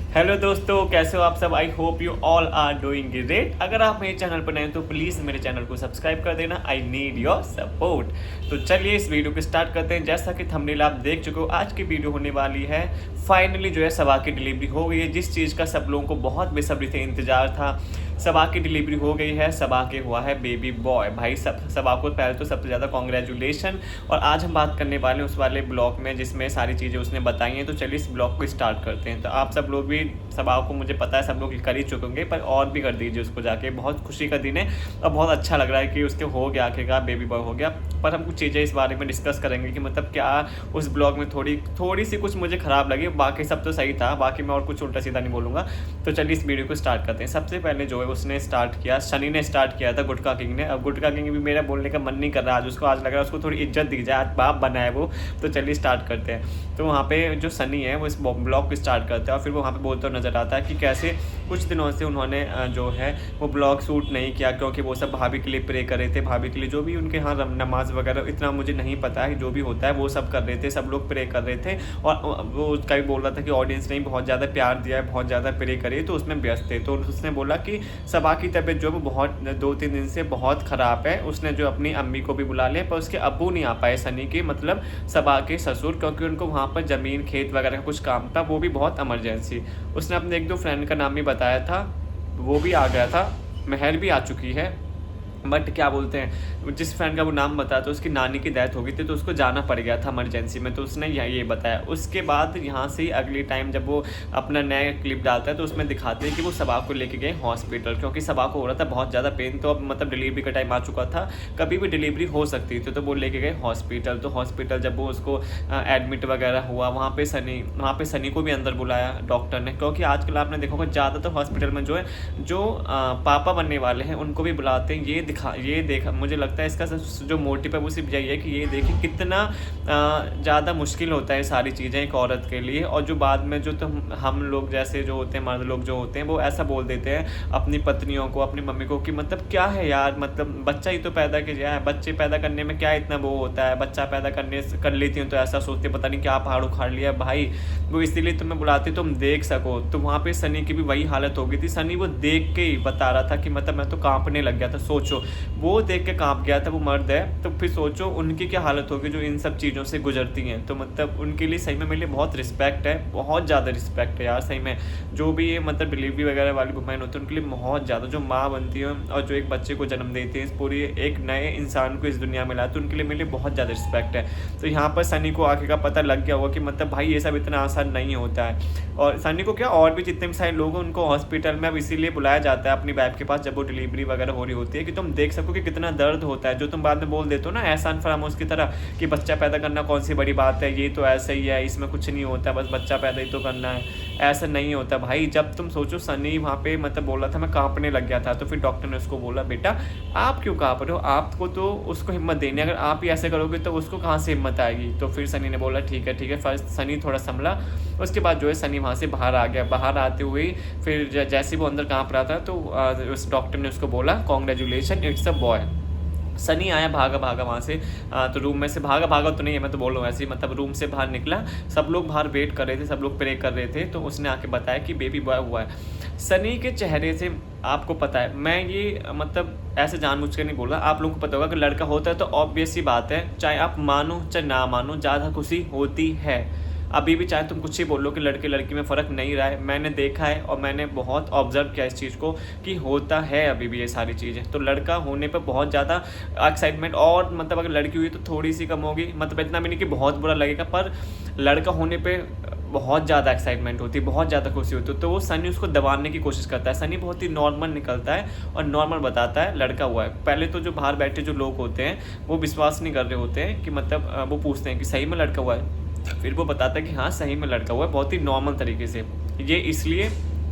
Hello दोस्तों, कैसे हो आप सब। I hope you all are doing great. अगर आप मेरे चैनल पर नए हैं तो प्लीज़ मेरे चैनल को सब्सक्राइब कर देना। I need your support. तो चलिए इस वीडियो को स्टार्ट करते हैं। जैसा कि थंबनेल आप देख चुके हो, आज की वीडियो होने वाली है फाइनली जो है सबा की डिलीवरी हो गई है। जिस चीज़ का सब लोगों को बहुत बेसब्री से इंतजार था, सबा की डिलीवरी हो गई है। सबा के हुआ है बेबी बॉय। भाई सबा को पहले तो सबसे ज़्यादा कॉन्ग्रेचुलेशन। और आज हम बात करने वाले हैं उस वाले ब्लॉग में जिसमें सारी चीज़ें उसने बताई हैं। तो चलिए इस ब्लॉग को स्टार्ट करते हैं। तो आप सब लोग भी सबा को, मुझे पता है सब लोग कर ही चुके होंगे, पर और भी कर दीजिए उसको जाके। बहुत खुशी का दिन है और बहुत अच्छा लग रहा है कि उसके हो गया, आखिरकार बेबी बॉय हो गया। पर हम कुछ चीज़ें इस बारे में डिस्कस करेंगे कि मतलब क्या उस ब्लॉग में थोड़ी सी कुछ मुझे ख़राब लगी। बाकी सब तो सही था, बाकी मैं और कुछ उल्टा सीधा नहीं बोलूँगा। तो चलिए इस वीडियो को स्टार्ट करते हैं। सबसे पहले जो है उसने स्टार्ट किया, सनी ने स्टार्ट किया था, गुटका किंग ने। अब गुटका किंग भी मेरा बोलने का मन नहीं कर रहा आज उसको। आज लग रहा है उसको थोड़ी इज्जत दी जाए, आज बाप बना है वो। तो चलिए स्टार्ट करते हैं। तो वहाँ पे जो सनी है वो इस ब्लॉग को स्टार्ट करता है और फिर वो वहाँ पे बोलते हुए नजर आता है कि कैसे कुछ दिनों से उन्होंने जो है वो ब्लॉग शूट नहीं किया क्योंकि वो सब भाभी के लिए प्रे कर रहे थे। भाभी के लिए जो भी उनके यहाँ नमाज वगैरह, इतना मुझे नहीं पता है, जो भी होता है वो सब कर रहे थे, सब लोग प्रे कर रहे थे। और वो उसका भी बोल रहा था कि ऑडियंस ने बहुत ज़्यादा प्यार दिया है, बहुत ज़्यादा प्रे करे, तो उसमें व्यस्त थे। तो उसने बोला कि सबा की तबीयत जो है वो बहुत 2-3 दिन से बहुत ख़राब है। उसने जो अपनी अम्मी को भी बुला लिया, पर उसके अब्बू नहीं आ पाए, सनी के मतलब सबा के ससुर, क्योंकि उनको वहाँ पर ज़मीन खेत वगैरह का कुछ काम था, वो भी बहुत इमरजेंसी। उसने अपने 1-2 फ्रेंड का नाम भी बताया था, वो भी आ गया था। महर भी आ चुकी है, बट क्या बोलते हैं, जिस फ्रेंड का वो नाम बताया तो उसकी नानी की डेथ हो गई थी, तो उसको जाना पड़ गया था इमरजेंसी में। तो उसने ये बताया। उसके बाद यहाँ से ही अगली टाइम जब वो अपना नया क्लिप डालता है तो उसमें दिखाते हैं कि वो सबा को लेके गए हॉस्पिटल, क्योंकि सबा को हो रहा था बहुत ज़्यादा पेन। तो अब मतलब डिलीवरी का टाइम आ चुका था, कभी भी डिलीवरी हो सकती थी। तो वो लेके गए हॉस्पिटल। तो हॉस्पिटल जब वो उसको एडमिट वगैरह हुआ, वहाँ पे सनी को भी अंदर बुलाया डॉक्टर ने, क्योंकि आजकल आपने देखा होगा ज़्यादातर हॉस्पिटल में जो पापा बनने वाले हैं उनको भी बुलाते हैं। ये देखा मुझे लगता है इसका जो मोटिव है वो सिर्फ यही है कि ये देखें कितना ज़्यादा मुश्किल होता है सारी चीज़ें एक औरत के लिए। और जो बाद में जो तो हम लोग जैसे जो होते हैं, मर्द लोग जो होते हैं, वो ऐसा बोल देते हैं अपनी पत्नियों को, अपनी मम्मी को कि मतलब क्या है यार, मतलब बच्चा ही तो पैदा किया है, बच्चे पैदा करने में क्या इतना वो होता है, बच्चा पैदा कर लेती हूँ तो ऐसा सोचते पता नहीं क्या पहाड़ उखाड़ लिया भाई। वो इसीलिए तुम्हें बुलाती तुम देख सको। तो वहाँ पे सनी की भी वही हालत हो गई थी। सनी वो देख के ही बता रहा था कि मतलब मैं तो कांपने लग गया था। सोचो वो देख के कांप गया था, वो मर्द है, तो फिर सोचो उनकी क्या हालत होगी जो इन सब चीज़ों से गुजरती हैं। तो मतलब उनके लिए सही में मेरे लिए बहुत रिस्पेक्ट है, बहुत ज़्यादा रिस्पेक्ट है यार सही में। जो भी ये मतलब डिलीवरी वगैरह वाली वुमेन होती है उनके लिए बहुत ज़्यादा, जो माँ बनती है और जो एक बच्चे को जन्म देती है, इस पूरी एक नए इंसान को इस दुनिया में लाए, तो उनके लिए मेरे लिए बहुत ज़्यादा रिस्पेक्ट है। तो यहाँ पर सनी को आगे का पता लग गया होगा कि मतलब भाई ये सब इतना आसान नहीं होता है। और सनी को क्या, और भी जितने भी सारे लोग हैं उनको हॉस्पिटल में अब इसीलिए बुलाया जाता है अपनी वाइफ के पास जब वो डिलीवरी वगैरह हो रही होती है, कि तुम देख सको कि कितना दर्द होता है। जो तुम बाद में बोल देते हो ना एहसान फरामोश की तरह कि बच्चा पैदा करना कौन सी बड़ी बात है, ये तो ऐसा ही है, इसमें कुछ नहीं होता, बस बच्चा पैदा ही तो करना है, ऐसा नहीं होता भाई। जब तुम सोचो सनी वहाँ पे मतलब बोल रहा था मैं कांपने लग गया था, तो फिर डॉक्टर ने उसको बोला बेटा आप क्यों कांप रहे हो, आपको तो उसको हिम्मत देनी है, अगर आप ही ऐसे करोगे तो उसको कहाँ से हिम्मत आएगी। तो फिर सनी ने बोला ठीक है। फर्स्ट सनी थोड़ा संभला, उसके बाद जो है सनी वहाँ से बाहर आ गया। बाहर आते हुए फिर जैसे वो अंदर कांप रहा था तो उस डॉक्टर ने उसको बोला congratulation it's a boy. Sunny आया भागा वहाँ से। तो रूम में से भागा तो नहीं है, मैं तो बोल रहा हूँ ऐसे ही, मतलब रूम से बाहर निकला, सब लोग बाहर वेट कर रहे थे, सब लोग प्रे कर रहे थे। तो उसने आके बताया कि बेबी बॉय हुआ है। सनी के चेहरे से आपको पता है, मैं ये मतलब ऐसे जानबूझ कर नहीं बोल रहा, आप लोगों को पता होगा कि लड़का होता है तो ऑब्वियस सी बात है, चाहे आप मानो चाहे ना मानो, ज़्यादा खुशी होती है। अभी भी चाहे तुम कुछ ही बोलो कि लड़के लड़की में फ़र्क नहीं रहा है, मैंने देखा है और मैंने बहुत ऑब्जर्व किया इस चीज़ को कि होता है अभी भी ये सारी चीज़ें। तो लड़का होने पर बहुत ज़्यादा एक्साइटमेंट, और मतलब अगर लड़की हुई तो थोड़ी सी कम होगी, मतलब इतना भी नहीं कि बहुत बुरा लगेगा, पर लड़का होने पर बहुत ज़्यादा एक्साइटमेंट होती है, बहुत ज़्यादा खुशी होती है। तो वो सनी उसको दबाने की कोशिश करता है। सनी बहुत ही नॉर्मल निकलता है और नॉर्मल बताता है लड़का हुआ है। पहले तो जो बाहर बैठे जो लोग होते हैं वो विश्वास नहीं कर रहे होते हैं कि मतलब वो पूछते हैं कि सही में लड़का हुआ है, फिर वो बताता है कि हाँ सही में लड़का हुआ है, बहुत ही नॉर्मल तरीके से। ये इसलिए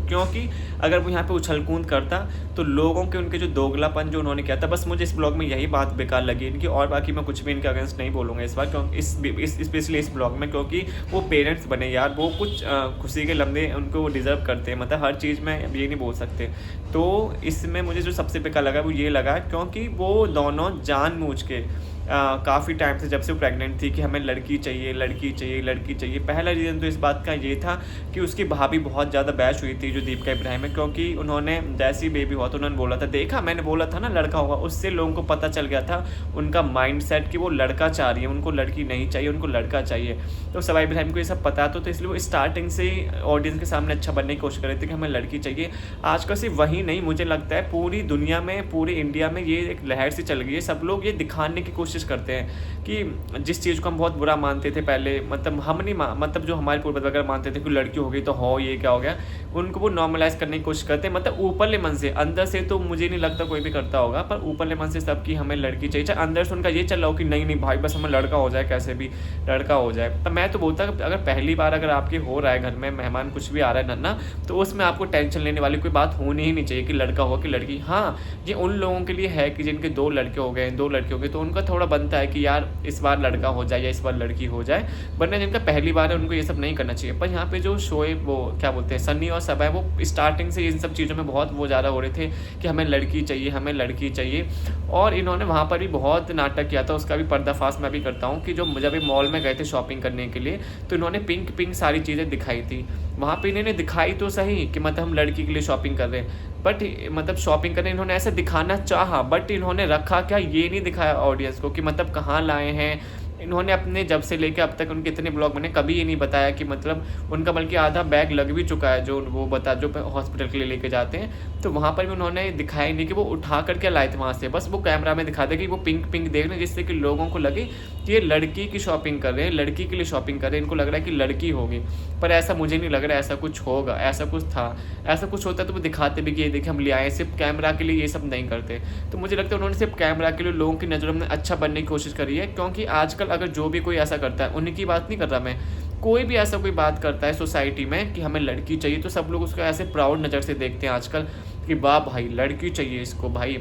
क्योंकि अगर वो यहाँ पे उछल कूद करता तो लोगों के उनके जो दोगलापन जो उन्होंने किया था, बस मुझे इस ब्लॉग में यही बात बेकार लगी इनकी, और बाकी मैं कुछ भी इनके अगेंस्ट नहीं बोलूँगा इस बार, क्योंकि स्पेशली इस ब्लॉग में, क्योंकि वो पेरेंट्स बने यार, वो कुछ खुशी के लम्हे उनको वो डिज़र्व करते हैं, मतलब हर चीज़ में ये नहीं बोल सकते। तो इसमें मुझे जो सबसे बेकार लगा वो ये लगा क्योंकि वो दोनों जानबूझ के काफ़ी टाइम से, जब से वो प्रेग्नेंट थी, कि हमें लड़की चाहिए, लड़की चाहिए, लड़की चाहिए। पहला रीज़न तो इस बात का ये था कि उसकी भाभी बहुत ज़्यादा बैश हुई थी जो दीपिका इब्राहिम है, क्योंकि उन्होंने जैसे ही बेबी हुआ तो उन्होंने बोला था, देखा मैंने बोला था ना लड़का होगा। उससे लोगों को पता चल गया था उनका माइंडसेट कि वो लड़का चाह रही है, उनको लड़की नहीं चाहिए, उनको लड़का चाहिए। तो सबा इब्राहिम को ये सब पता तो इसलिए वो स्टार्टिंग से ही ऑडियंस के सामने अच्छा बनने की कोशिश कर रहे थे कि हमें लड़की चाहिए। आजकल सिर्फ वही नहीं, मुझे लगता है पूरी दुनिया में, पूरे इंडिया में ये एक लहर सी चल गई है। सब लोग ये दिखाने की कोशिश करते हैं कि जिस चीज़ को हम बहुत बुरा मानते थे पहले, मतलब हम नहीं मतलब जो हमारे पूर्वज वगैरह मानते थे कि लड़की हो गई तो हो ये क्या हो गया, उनको वो नॉर्मलाइज करने की कोशिश करते हैं। मतलब ऊपरले मन से, अंदर से तो मुझे नहीं लगता कोई भी करता होगा, पर ऊपरले मन से सबकी हमें लड़की चाहिए। चाहे अंदर से उनका ये चल रहा हो कि नहीं नहीं भाई बस हमें लड़का हो जाए, कैसे भी लड़का हो जाए। पर मैं तो बोलता अगर पहली बार अगर आपके हो रहा है घर में मेहमान कुछ भी आ रहा है नन्ना, तो उसमें आपको टेंशन लेने वाली कोई बात होनी ही नहीं चाहिए कि लड़का हो कि लड़की। हाँ, ये उन लोगों के लिए है कि जिनके 2 लड़के हो गए, 2 लड़के हो गए, तो उनका थोड़ा बनता है कि यार इस बार लड़का हो जाए या इस बार लड़की हो जाए। वरना जिनका पहली बार है उनको ये सब नहीं करना चाहिए। पर यहाँ पे जो शोएब, वो क्या बोलते हैं, सन्नी और सबा है, वो स्टार्टिंग से इन सब चीज़ों में बहुत वो ज़्यादा हो रहे थे कि हमें लड़की चाहिए, हमें लड़की चाहिए। और इन्होंने वहाँ पर भी बहुत नाटक किया था, उसका भी पर्दाफाश मैं भी करता हूँ कि जो जब भी मॉल में गए थे शॉपिंग करने के लिए, तो इन्होंने पिंक पिंक सारी चीज़ें दिखाई थी। वहाँ पे इन्होंने दिखाई तो सही कि मतलब हम लड़की के लिए शॉपिंग कर रहे हैं, बट मतलब शॉपिंग करने इन्होंने ऐसा दिखाना चाहा, बट इन्होंने रखा क्या ये नहीं दिखाया ऑडियंस को कि मतलब कहाँ लाए हैं। इन्होंने अपने जब से लेके अब तक उनके इतने ब्लॉग बने, कभी ये नहीं बताया कि मतलब उनका बल्कि आधा बैग लग भी चुका है जो वो जो हॉस्पिटल के लिए लेके जाते हैं, तो वहाँ पर भी उन्होंने दिखाया नहीं कि वो उठा करके लाए थे वहाँ से। बस वो कैमरा में दिखा दे कि वो पिंक पिंक देख रहे हैं, जिससे कि लोगों को लगे कि ये लड़की की शॉपिंग कर रहे हैं, लड़की के लिए शॉपिंग कर रहे हैं, इनको लग रहा है कि लड़की होगी। पर ऐसा मुझे नहीं लग रहा है ऐसा कुछ होगा, ऐसा कुछ था। ऐसा कुछ होता तो वो दिखाते भी कि ये देखिए हम ले आए, सिर्फ कैमरा के लिए ये सब नहीं करते। तो मुझे लगता है उन्होंने सिर्फ कैमरा के लिए लोगों की नज़रों में अच्छा बनने की कोशिश करी है, क्योंकि आजकल अगर जो भी कोई ऐसा करता है, उन्हीं की बात नहीं कर रहा मैं, कोई भी ऐसा कोई बात करता है सोसाइटी में कि हमें लड़की चाहिए, तो सब लोग उसको ऐसे प्राउड नज़र से देखते हैं आजकल कि वाह भाई लड़की चाहिए इसको, भाई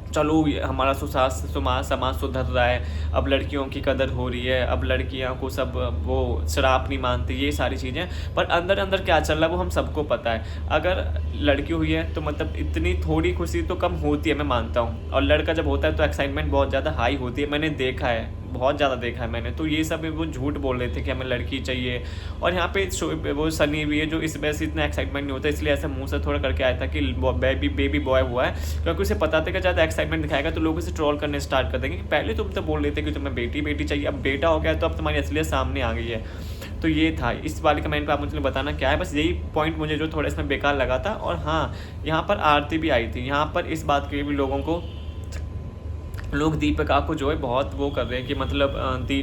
चलो ये हमारा समाज सुधर रहा है, अब लड़कियों की कदर हो रही है, अब लड़कियों को सब वो शराब नहीं मानती, ये सारी चीज़ें। पर अंदर अंदर क्या चल रहा है वो हम सबको पता है। अगर लड़की हुई है तो मतलब इतनी थोड़ी खुशी तो कम होती है, मैं मानता हूँ, और लड़का जब होता है तो एक्साइटमेंट बहुत ज़्यादा हाई होती है। मैंने देखा है, बहुत ज़्यादा देखा है मैंने। तो ये सब वो झूठ बोल रहे थे कि हमें लड़की चाहिए। और यहाँ पे वो सनी भी है जो इस वजह से इतना एक्साइटमेंट नहीं होता, इसलिए ऐसा मुंह से थोड़ा करके आया था कि बेबी बॉय हुआ है, क्योंकि उसे पता था कि ज़्यादा एक्साइटमेंट दिखाएगा तो लोग उसे ट्रोल करने स्टार्ट कर देंगे कि पहले तुम तो बोल रहे थे कि तुम्हें बेटी बेटी चाहिए, अब बेटा हो गया तो अब तुम्हारी असलियत सामने आ गई है। तो ये था। इस वाले कमेंट पे आप मुझे बताना क्या है, बस यही पॉइंट मुझे जो थोड़ा इसमें बेकार लगा था। और हाँ, यहाँ पर आरती भी आई थी, यहाँ पर इस बात के लिए भी लोगों को लोग दीपिका को जो है बहुत वो कर रहे हैं कि मतलब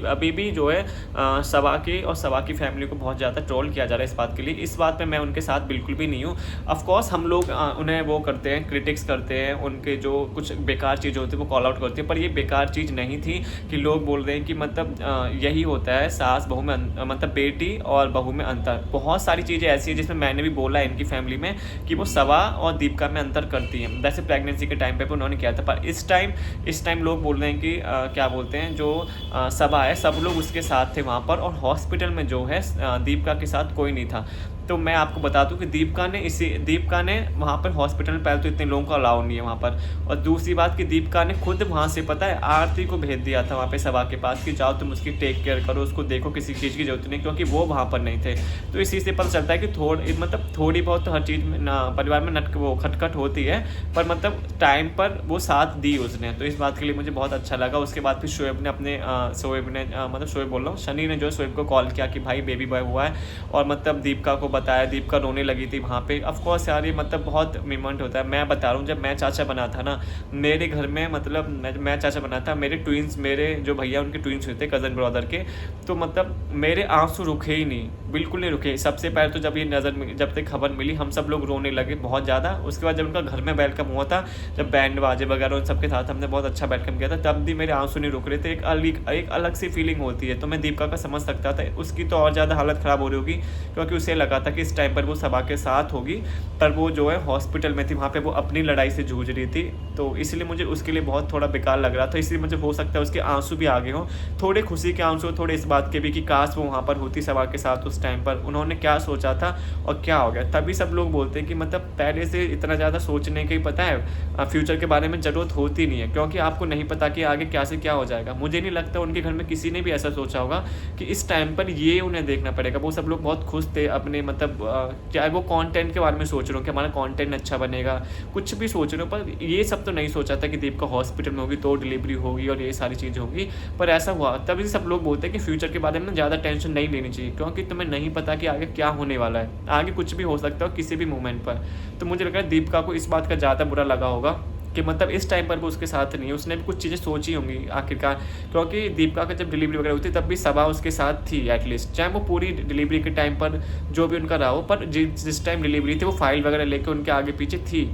अभी भी जो है सबा की और सबा की फैमिली को बहुत ज़्यादा ट्रोल किया जा रहा है इस बात के लिए। इस बात पे मैं उनके साथ बिल्कुल भी नहीं हूँ। ऑफकोर्स हम लोग उन्हें वो करते हैं, क्रिटिक्स करते हैं, उनके जो कुछ बेकार चीज़ होती है वो कॉल आउट करते हैं, पर ये बेकार चीज़ नहीं थी कि लोग बोल रहे हैं कि मतलब यही होता है सास बहू में मतलब बेटी और बहू में अंतर। बहुत सारी चीज़ें ऐसी हैं जिसमें मैंने भी बोला है इनकी फैमिली में कि वो सबा और दीपिका में अंतर करती हैं, जैसे प्रेगनेंसी के टाइम पे उन्होंने किया था। पर इस टाइम लोग बोल रहे हैं कि क्या बोलते हैं जो सबा है सब लोग उसके साथ थे वहाँ पर, और हॉस्पिटल में जो है दीपिका के साथ कोई नहीं था। तो मैं आपको बता दूं कि दीपिका ने वहाँ पर हॉस्पिटल में पहले तो इतने लोगों को अलाउ नहीं है वहाँ पर, और दूसरी बात कि दीपिका ने खुद वहाँ से पता है आरती को भेज दिया था वहाँ पे सबा के पास कि जाओ तुम उसकी टेक केयर करो, उसको देखो, किसी चीज़ की जरूरत नहीं, क्योंकि वो वहाँ पर नहीं थे। तो इसी से पता चलता है कि मतलब थोड़ी बहुत तो हर चीज़ में परिवार में वो खटखट होती है, पर मतलब टाइम पर वो साथ दी उसने। तो इस बात के लिए मुझे बहुत अच्छा लगा। उसके बाद फिर शोएब ने मतलब शोएब बोल रहा हूँ, शनि ने जो शोएब को कॉल किया कि भाई बेबी बॉय हुआ है, और मतलब दीपिका को बताया, दीपिका रोने लगी थी वहाँ पे। ऑफ कोर्स यार ये मतलब बहुत मोमेंट होता है। मैं बता रहा हूँ, जब मैं चाचा बना था ना मेरे घर में, मतलब मैं चाचा बना था, मेरे जो भैया उनके ट्विंस हुए थे कज़न ब्रदर के, तो मतलब मेरे आंसू रुके ही नहीं, बिल्कुल नहीं रुके। सबसे पहले तो जब ये जब तक खबर मिली हम सब लोग रोने लगे बहुत ज़्यादा। उसके बाद जब उनका घर में वेलकम हुआ था, जब बैंड बाजे वगैरह उन सबके साथ हमने बहुत अच्छा वेलकम किया था, तब भी मेरे आंसू नहीं रुक रहे थे। एक अलग सी फीलिंग होती है। तो मैं दीपिका का समझ सकता था, उसकी तो और ज़्यादा हालत ख़राब हो रही होगी, क्योंकि उसे लगा था कि इस टाइम पर वो सबा के साथ होगी, पर वो जो है हॉस्पिटल में थी, वहाँ पे वो अपनी लड़ाई से जूझ रही थी। तो इसलिए मुझे उसके लिए बहुत थोड़ा बेकार लग रहा था। इसलिए मुझे हो सकता है उसके आंसू भी आ गए हों, थोड़े खुशी के आंसू, थोड़े इस बात के भी कि काश वो वहाँ पर होती सबा के साथ उस टाइम पर, उन्होंने क्या सोचा था और क्या हो गया। तभी सब लोग बोलते हैं कि मतलब पहले से इतना ज़्यादा सोचने की पता है फ्यूचर के बारे में ज़रूरत होती नहीं है, क्योंकि आपको नहीं पता कि आगे क्या से क्या हो जाएगा। मुझे नहीं लगता उनके घर में किसी ने भी ऐसा सोचा होगा कि इस टाइम पर ये उन्हें देखना पड़ेगा। वो सब लोग बहुत खुश थे अपने मतलब चाहे वो कंटेंट के बारे में सोच रहे हो कि हमारा कंटेंट अच्छा बनेगा, कुछ भी सोच रहे हो, पर ये सब तो नहीं सोचा था कि दीपिका हॉस्पिटल में होगी तो डिलीवरी होगी और ये सारी चीज़ें होगी। पर ऐसा हुआ, तभी सब लोग बोलते हैं कि फ्यूचर के बारे में ज़्यादा टेंशन नहीं लेनी चाहिए, क्योंकि तुम्हें नहीं पता कि आगे क्या होने वाला है, आगे कुछ भी हो सकता है किसी भी मोमेंट पर। तो मुझे लग रहा है दीपिका को इस बात का ज़्यादा बुरा लगा होगा कि मतलब इस टाइम पर वो उसके साथ नहीं है। उसने भी कुछ चीज़ें सोची होंगी आखिरकार, क्योंकि दीपिका का जब डिलीवरी वगैरह होती तब भी सबा उसके साथ थी एटलीस्ट, चाहे वो पूरी डिलीवरी के टाइम पर जो भी उनका रहा हो, पर जिस टाइम डिलीवरी थी वो फाइल वगैरह लेकर उनके आगे पीछे थी,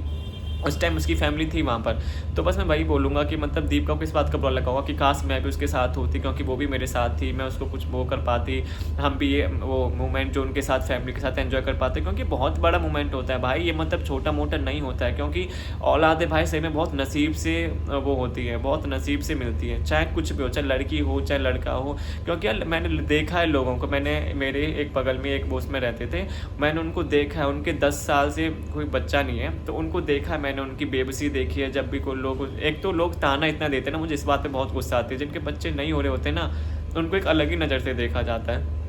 उस टाइम उसकी फैमिली थी वहाँ पर। तो बस मैं वही बोलूँगा कि मतलब दीपिका को इस बात का बुरा लगा होगा कि काश मैं भी उसके साथ होती, क्योंकि वो भी मेरे साथ थी, मैं उसको कुछ वो कर पाती, हम भी ये वो मोमेंट जो उनके साथ फैमिली के साथ एंजॉय कर पाते, क्योंकि बहुत बड़ा मोमेंट होता है भाई, ये मतलब छोटा मोटा नहीं होता है। क्योंकि औलाद भाई सही में बहुत नसीब से वो होती है, बहुत नसीब से मिलती है, चाहे कुछ भी हो, चाहे लड़की हो चाहे लड़का हो। क्योंकि यार मैंने देखा है लोगों को, मैंने मेरे एक बगल में एक दोस्त में रहते थे, मैंने उनको देखा है, उनके 10 साल से कोई बच्चा नहीं है, तो उनको देखा है मैंने, उनकी बेबसी देखी है। जब भी कोई लोग, एक तो लोग ताना इतना देते हैं ना, मुझे इस बात पे बहुत गुस्सा आती है, जिनके बच्चे नहीं हो रहे होते ना उनको एक अलग ही नज़र से देखा जाता है।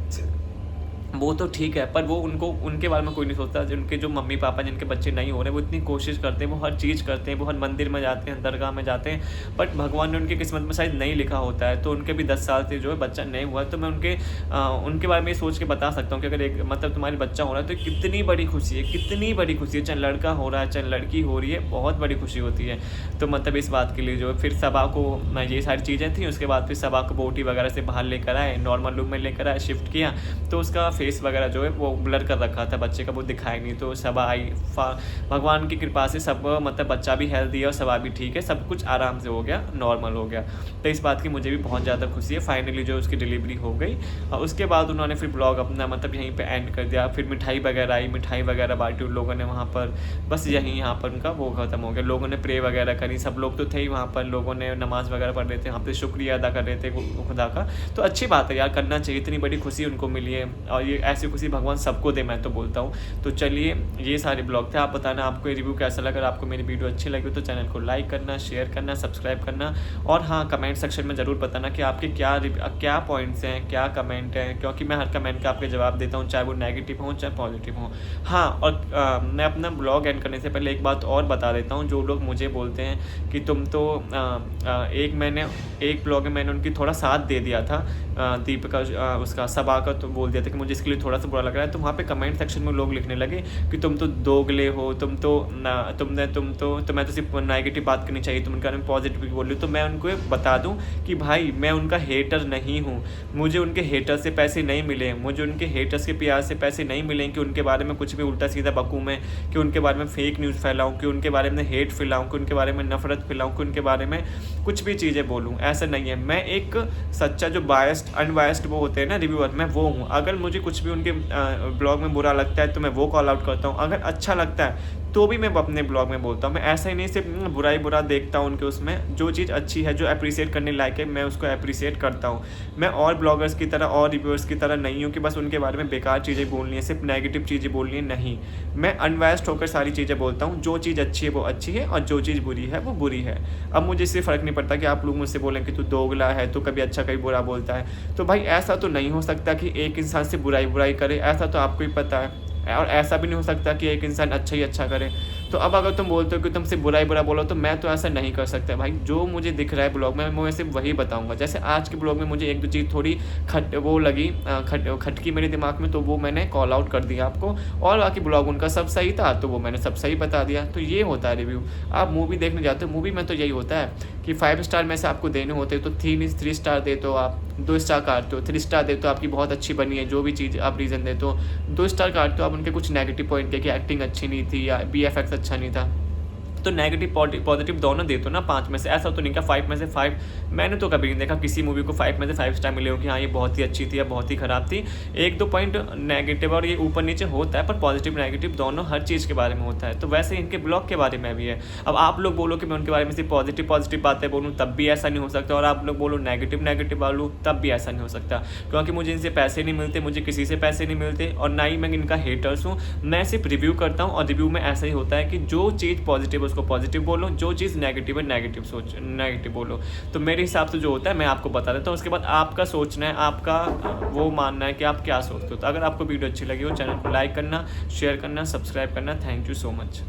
वो तो ठीक है, पर वो उनको उनके बारे में कोई नहीं सोचता। उनके जो मम्मी पापा जिनके बच्चे नहीं हो रहे, वो इतनी कोशिश करते हैं, वो हर चीज़ करते हैं, वो हर मंदिर में जाते हैं, दरगाह में जाते हैं, बट भगवान ने उनकी किस्मत में शायद नहीं लिखा होता है। तो उनके भी 10 साल से जो है बच्चा नहीं हुआ है। तो मैं उनके बारे में ये सोच के बता सकता हूँ कि अगर एक मतलब तुम्हारी बच्चा हो रहा है तो कितनी बड़ी खुशी है, कितनी बड़ी खुशी है, चाहे लड़का हो रहा है चाहे लड़की हो रही है, बहुत बड़ी खुशी होती है। तो मतलब इस बात के लिए जो है फिर सबा को मैं ये सारी चीज़ें थी, उसके बाद फिर सबा को बोटी वगैरह से बाहर लेकर आए, नॉर्मल रूम में लेकर आए, शिफ्ट किया, तो उसका फेस वगैरह जो है वो ब्लर कर रखा था बच्चे का, वो दिखाया नहीं। तो सबा आई, भगवान की कृपा से सब मतलब बच्चा भी हेल्दी है और सबा भी ठीक है, सब कुछ आराम से हो गया, नॉर्मल हो गया। तो इस बात की मुझे भी बहुत ज़्यादा खुशी है। फाइनली जो उसकी डिलीवरी हो गई और उसके बाद उन्होंने फिर ब्लॉग अपना मतलब यहीं पे एंड कर दिया। फिर मिठाई वगैरह आई, मिठाई वगैरह बांटी उन लोगों ने वहाँ पर, बस यहीं यहाँ पर उनका वो ख़त्म हो गया। लोगों ने प्रे वगैरह करी, सब लोग तो थे ही वहाँ पर, लोगों ने नमाज़ वगैरह पढ़ रहे थे, वहाँ पे शुक्रिया अदा कर रहे थे खुदा का। तो अच्छी बात है यार, करना चाहिए, इतनी बड़ी खुशी उनको मिली है और ये ऐसी खुशी भगवान सबको दे, मैं तो बोलता हूँ। तो चलिए ये सारे ब्लॉग थे, आप बताना आपको ये रिव्यू कैसा लगा। अगर आपको मेरी वीडियो अच्छी लगी तो चैनल को लाइक करना, शेयर करना, सब्सक्राइब करना, और हाँ कमेंट सेक्शन में ज़रूर बताना कि आपके क्या पॉइंट्स हैं, क्या कमेंट हैं, क्योंकि मैं हर कमेंट का आपके जवाब देता हूँ, चाहे वो नेगेटिव हो चाहे पॉजिटिव हो। हाँ, और मैं अपना ब्लॉग एंड करने से पहले एक बात और बता देता हूँ। जो लोग मुझे बोलते हैं कि तुम तो एक ब्लॉग में मैंने उनकी थोड़ा साथ दे दिया था, दीपिका उसका सबा का, तो बोल दिया था कि मुझे इसके लिए थोड़ा सा बुरा लग रहा है। तो वहाँ पे कमेंट सेक्शन में लोग लिखने लगे कि तुम तो दोगले हो, तुम्हें तो सिर्फ नेगेटिव बात करनी चाहिए, तुम उनके बारे में पॉजिटिव भी बोल रही हो। तो मैं उनको बता दूं कि भाई मैं उनका हेटर नहीं हूं, मुझे उनके हेटर से पैसे नहीं मिले, मुझे उनके हेटर्स के प्यार से पैसे नहीं मिले कि उनके बारे में कुछ भी उल्टा सीधा बकूँ मैं, कि उनके बारे में फेक न्यूज़ फैलाऊँ, कि उनके बारे में हेट फैलाऊँ, कि उनके बारे में नफरत फैलाऊँ, कि उनके बारे में कुछ भी चीज़ें बोलूँ। ऐसा नहीं है, मैं एक सच्चा जो बायस्ड अनबायस्ड वो होते हैं ना रिव्यूअर, मैं वो हूँ। अगर मुझे कुछ भी उनके ब्लॉग में बुरा लगता है तो मैं वो कॉल आउट करता हूँ, अगर अच्छा लगता है तो भी मैं अपने ब्लॉग में बोलता हूँ। मैं ऐसा ही नहीं सिर्फ बुरा देखता हूँ उनके, उसमें जो चीज़ अच्छी है, जो अप्रिसिएट करने लायक है, मैं उसको अप्रिसिएट करता हूँ। मैं और ब्लॉगर्स की तरह और रिव्यूअर्स की तरह नहीं हूँ कि बस उनके बारे में बेकार चीज़ें बोलनी है, सिर्फ नेगेटिव चीज़ें बोलनी है, नहीं। मैं अनबायस्ड होकर सारी चीज़ें बोलता हूँ, जो चीज़ अच्छी है वो अच्छी है और जो चीज़ बुरी है वो बुरी है। अब मुझे इससे फ़र्क नहीं पड़ता कि आप लोग मुझसे बोलें कि तू दोगला है, तो कभी अच्छा कभी बुरा बोलता है। तो भाई ऐसा तो नहीं हो सकता कि एक इंसान से बुराई करे, ऐसा तो आपको ही पता है, और ऐसा भी नहीं हो सकता कि एक इंसान अच्छा ही अच्छा करे। तो अब अगर तुम बोलते हो कि तुमसे बुरा बोलो, तो मैं तो ऐसा नहीं कर सकता भाई। जो मुझे दिख रहा है ब्लॉग में मैं सिर्फ वही बताऊंगा। जैसे आज के ब्लॉग में मुझे एक दो चीज़ थोड़ी खटकी मेरे दिमाग में, तो वो मैंने कॉल आउट कर दिया आपको, और बाकी ब्लॉग उनका सब सही था तो वो मैंने सब सही बता दिया। तो ये होता है रिव्यू। आप मूवी देखने जाते हो, मूवी में तो यही होता है कि 5 स्टार में से आपको देने होते तो 3 स्टार दे तो आप, 2 स्टार काटते हो, 3 स्टार दे तो आपकी बहुत अच्छी बनी है, जो भी चीज़ आप रीज़न देते हो। 2 स्टार काटते हो आप उनके कुछ नेगेटिव पॉइंट के, कि एक्टिंग अच्छी नहीं थी या BFX अच्छा नहीं था। तो नेगेटिव पॉजिटिव दोनों देते हो ना 5 में से, ऐसा तो नहीं कि 5 में से 5। मैंने तो कभी नहीं देखा किसी मूवी को 5 में से 5 स्टार मिले हो कि हाँ ये बहुत ही अच्छी थी या बहुत ही ख़राब थी। 1-2 पॉइंट नेगेटिव और ये ऊपर नीचे होता है, पर पॉजिटिव नेगेटिव दोनों हर चीज़ के बारे में होता है। तो वैसे इनके ब्लॉग के बारे में भी है। अब आप लोग बोलो कि मैं उनके बारे में सिर्फ पॉजिटिव बातें बोलूँ तब भी ऐसा नहीं हो सकता, और आप लोग बोलो नेगेटिव बोलूँ तब भी ऐसा नहीं हो सकता, क्योंकि मुझे इनसे पैसे नहीं मिलते, मुझे किसी से पैसे नहीं मिलते, और ना ही मैं इनका हेटर्स हूँ। मैं सिर्फ रिव्यू करता हूँ, और रिव्यू में ऐसा ही होता है कि जो चीज़ पॉजिटिव है उसको पॉजिटिव बोलो, जो चीज़ नेगेटिव है नेगेटिव बोलो। तो मेरे हिसाब से जो होता है मैं आपको बता देता हूँ, उसके बाद आपका सोचना है, आपका वो मानना है कि आप क्या सोचते हो। तो अगर आपको वीडियो अच्छी लगी हो, चैनल को लाइक करना, शेयर करना, सब्सक्राइब करना। Thank you so much.